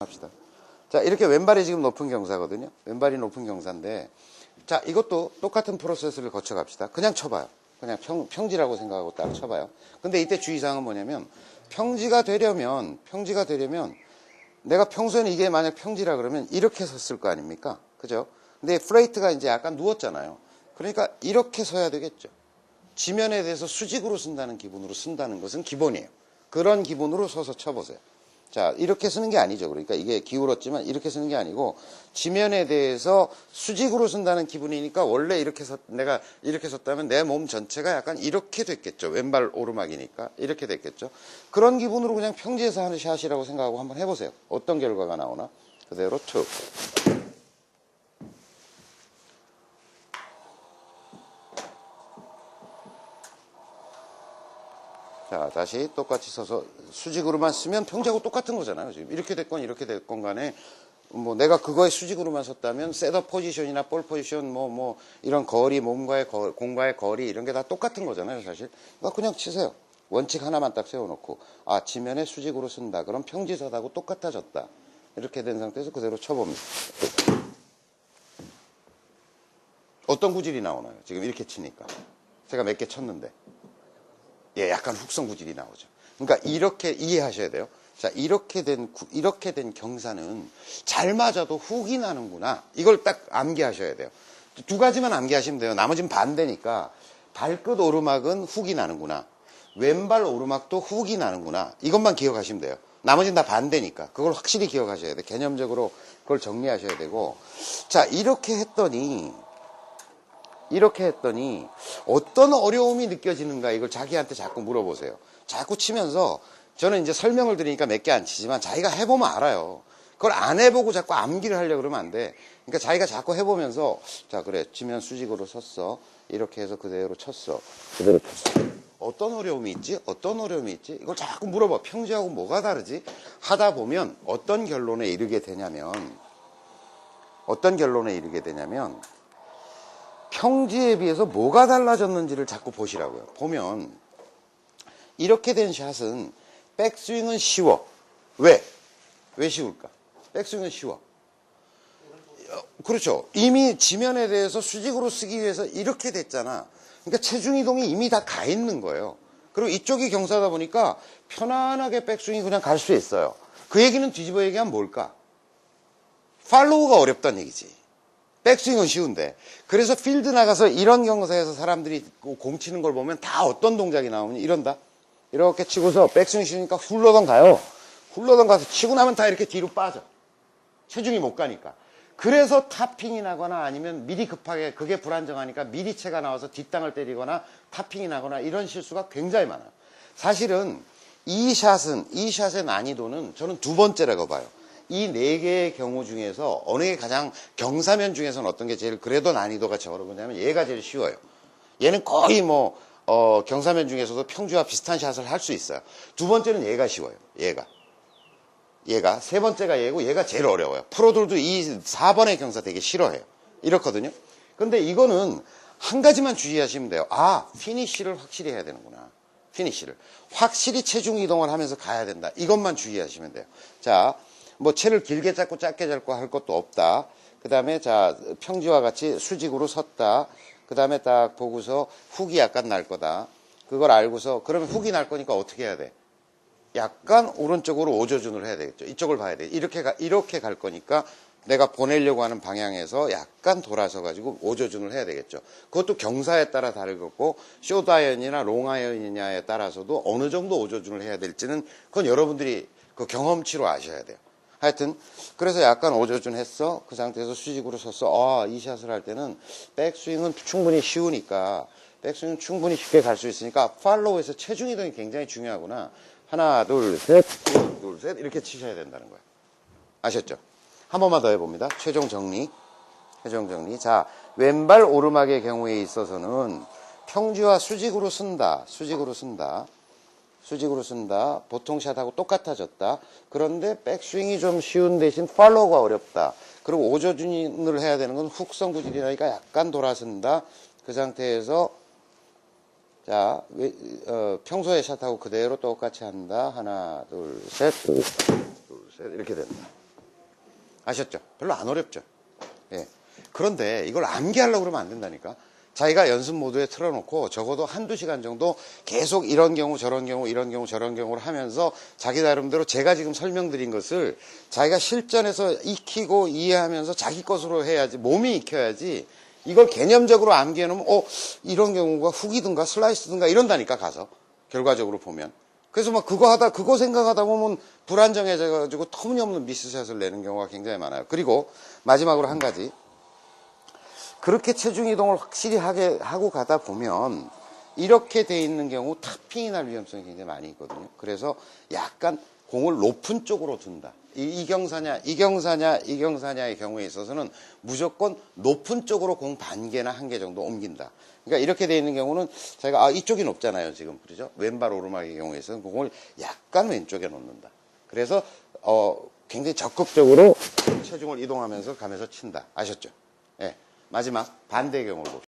합시다. 자, 이렇게 왼발이 지금 높은 경사거든요. 왼발이 높은 경사인데, 자, 이것도 똑같은 프로세스를 거쳐 갑시다. 그냥 쳐봐요. 그냥 평지라고 생각하고 딱 쳐봐요. 근데 이때 주의사항은 뭐냐면, 평지가 되려면, 내가 평소에는 이게 만약 평지라 그러면 이렇게 섰을 거 아닙니까? 그죠? 근데 플레이트가 이제 약간 누웠잖아요. 그러니까 이렇게 서야 되겠죠. 지면에 대해서 수직으로 쓴다는 기분으로 쓴다는 것은 기본이에요. 그런 기분으로 서서 쳐보세요. 자, 이렇게 쓰는 게 아니죠. 그러니까 이게 기울었지만 이렇게 쓰는 게 아니고 지면에 대해서 수직으로 쓴다는 기분이니까 원래 내가 이렇게 섰다면 내 몸 전체가 약간 이렇게 됐겠죠. 왼발 오르막이니까 이렇게 됐겠죠. 그런 기분으로 그냥 평지에서 하는 샷이라고 생각하고 한번 해보세요. 어떤 결과가 나오나. 그대로 툭. 자, 다시 똑같이 서서 수직으로만 쓰면 평지하고 똑같은 거잖아요. 지금 이렇게 됐건 이렇게 됐건 간에 뭐 내가 그거에 수직으로만 섰다면 셋업 포지션이나 볼 포지션 뭐 이런 거리, 공과의 거리 이런 게 다 똑같은 거잖아요, 사실. 그러니까 그냥 치세요. 원칙 하나만 딱 세워놓고 아, 지면에 수직으로 쓴다. 그럼 평지서하고 똑같아졌다. 이렇게 된 상태에서 그대로 쳐봅니다. 어떤 구질이 나오나요? 지금 이렇게 치니까. 제가 몇 개 쳤는데. 예, 약간 훅성 구질이 나오죠. 그러니까 이렇게 이해하셔야 돼요. 자, 이렇게 된 경사는 잘 맞아도 훅이 나는구나. 이걸 딱 암기하셔야 돼요. 두 가지만 암기하시면 돼요. 나머지는 반대니까. 발끝 오르막은 훅이 나는구나. 왼발 오르막도 훅이 나는구나. 이것만 기억하시면 돼요. 나머지는 다 반대니까. 그걸 확실히 기억하셔야 돼요. 개념적으로 그걸 정리하셔야 되고. 자, 이렇게 했더니 어떤 어려움이 느껴지는가 이걸 자기한테 자꾸 물어보세요. 자꾸 치면서 저는 이제 설명을 드리니까 몇 개 안 치지만 자기가 해보면 알아요. 그걸 안 해보고 자꾸 암기를 하려고 그러면 안 돼. 그러니까 자기가 자꾸 해보면서 자, 그래, 치면 수직으로 섰어. 이렇게 해서 그대로 쳤어. 그대로 쳤어. 어떤 어려움이 있지? 이걸 자꾸 물어봐. 평지하고 뭐가 다르지? 하다 보면 어떤 결론에 이르게 되냐면 평지에 비해서 뭐가 달라졌는지를 자꾸 보시라고요. 보면 이렇게 된 샷은 백스윙은 쉬워. 왜 쉬울까? 백스윙은 쉬워. 그렇죠. 이미 지면에 대해서 수직으로 쓰기 위해서 이렇게 됐잖아. 그러니까 체중 이동이 이미 다 가 있는 거예요. 그리고 이쪽이 경사다 보니까 편안하게 백스윙이 그냥 갈 수 있어요. 그 얘기는 뒤집어 얘기하면 뭘까? 팔로우가 어렵다는 얘기지. 백스윙은 쉬운데. 그래서 필드 나가서 이런 경사에서 사람들이 공 치는 걸 보면 다 어떤 동작이 나오면 이런다. 이렇게 치고서 백스윙 쉬우니까 훌러덩 가요. 훌러덩 가서 치고 나면 다 이렇게 뒤로 빠져. 체중이 못 가니까. 그래서 타핑이 나거나 아니면 미리 급하게 그게 불안정하니까 미리 채가 나와서 뒷땅을 때리거나 타핑이 나거나 이런 실수가 굉장히 많아요. 사실은 이 샷의 난이도는 저는 두 번째라고 봐요. 이 네 개의 경우 중에서 어느 게 가장 경사면 중에서는 어떤 게 제일 그래도 난이도가 적으냐면 얘가 제일 쉬워요. 얘는 거의 경사면 중에서도 평지와 비슷한 샷을 할 수 있어요. 두 번째는 얘가 쉬워요. 얘가 세 번째가 얘가 제일 어려워요. 프로들도 이 4번의 경사 되게 싫어해요. 이렇거든요. 근데 이거는 한 가지만 주의하시면 돼요. 아, 피니쉬를 확실히 해야 되는구나. 피니쉬를 확실히 체중 이동을 하면서 가야 된다. 이것만 주의하시면 돼요. 자, 채를 길게 잡고 짧게 잡고 할 것도 없다. 그 다음에 자, 평지와 같이 수직으로 섰다. 그 다음에 딱 보고서 훅이 약간 날 거다. 그걸 알고서 그러면 훅이 날 거니까 어떻게 해야 돼? 약간 오른쪽으로 오조준을 해야 되겠죠. 이쪽을 봐야 돼. 이렇게 갈 거니까 내가 보내려고 하는 방향에서 약간 돌아서 가지고 오조준을 해야 되겠죠. 그것도 경사에 따라 다르겠고 숏아이언이나 롱아이언이냐에 따라서도 어느 정도 오조준을 해야 될지는 그건 여러분들이 그 경험치로 아셔야 돼요. 하여튼 그래서 약간 오조준 했어. 그 상태에서 수직으로 섰어. 아, 이 샷을 할 때는 백스윙은 충분히 쉬우니까 백스윙은 충분히 쉽게 갈 수 있으니까 팔로우에서 체중 이동이 굉장히 중요하구나. 하나, 둘, 셋 이렇게 치셔야 된다는 거예요. 아셨죠? 한 번만 더 해봅니다. 최종 정리. 자, 왼발 오르막의 경우에 있어서는 평지와 수직으로 쓴다. 보통 샷하고 똑같아졌다. 그런데 백스윙이 좀 쉬운 대신 팔로우가 어렵다. 그리고 오조준을 해야 되는 건 훅성 구질이니까 약간 돌아선다. 그 상태에서 자, 평소의 샷하고 그대로 똑같이 한다. 하나, 둘, 셋 이렇게 된다. 아셨죠? 별로 안 어렵죠? 예. 그런데 이걸 암기하려고 그러면 안 된다니까. 자기가 연습 모드에 틀어놓고 적어도 한두 시간 정도 계속 이런 경우 저런 경우 이런 경우 저런 경우를 하면서 자기 나름대로 제가 지금 설명드린 것을 자기가 실전에서 익히고 이해하면서 자기 것으로 해야지, 몸이 익혀야지. 이걸 개념적으로 암기해 놓으면 이런 경우가 훅이든가 슬라이스든가 이런다니까, 가서 결과적으로 보면. 그래서 막 그거 생각하다 보면 불안정해져가지고 터무니없는 미스샷을 내는 경우가 굉장히 많아요. 그리고 마지막으로 한 가지. 그렇게 체중 이동을 확실히 하고 가다 보면 이렇게 돼 있는 경우 탑핑이 날 위험성이 굉장히 많이 있거든요. 그래서 약간 공을 높은 쪽으로 둔다. 이경사냐의 경우에 있어서는 무조건 높은 쪽으로 공 반 개나 한 개 정도 옮긴다. 그러니까 이렇게 돼 있는 경우는 자기가 이쪽이 높잖아요, 지금. 그렇죠? 왼발 오르막의 경우에 있어서는 공을 약간 왼쪽에 놓는다. 그래서 굉장히 적극적으로 체중을 이동하면서 가면서 친다. 아셨죠? 예. 마지막 반대의 경우를 봅시다.